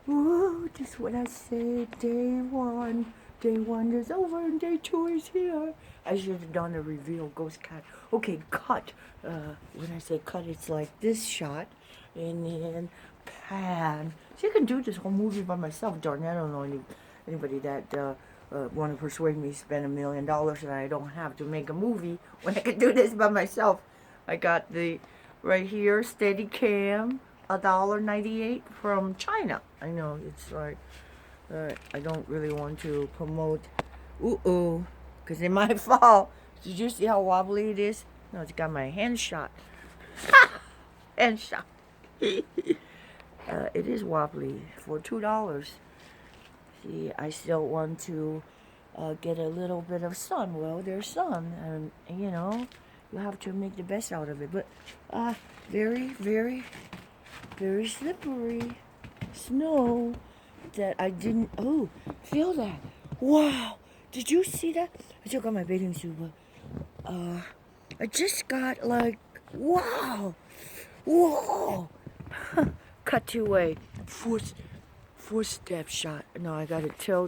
Ooh, just what I said. Day one. Day one is over and day two is here. I should have done a reveal ghost cat. Okay, cut. When I say cut, it's like this shot. And then pan. See, I can do this whole movie by myself. Darn, I don't know anybody that want to persuade me to spend $1 million and I don't have to make a movie when I can do this by myself. I got the right here Steadicam, $1.98 from China. I know it's like I don't really want to promote because it might fall. Did you see how wobbly it is? No, it's got my hand shot. Hand shot. It is wobbly for $2. See, I still want to get a little bit of sun. Well, there's sun, and you know, you have to make the best out of it. But very, very, very slippery snow that I didn't. Oh, feel that! Wow, did you see that? I took off my bathing suit, but I just got like, wow, whoa. Cut to a four step shot. No, I got it tilt.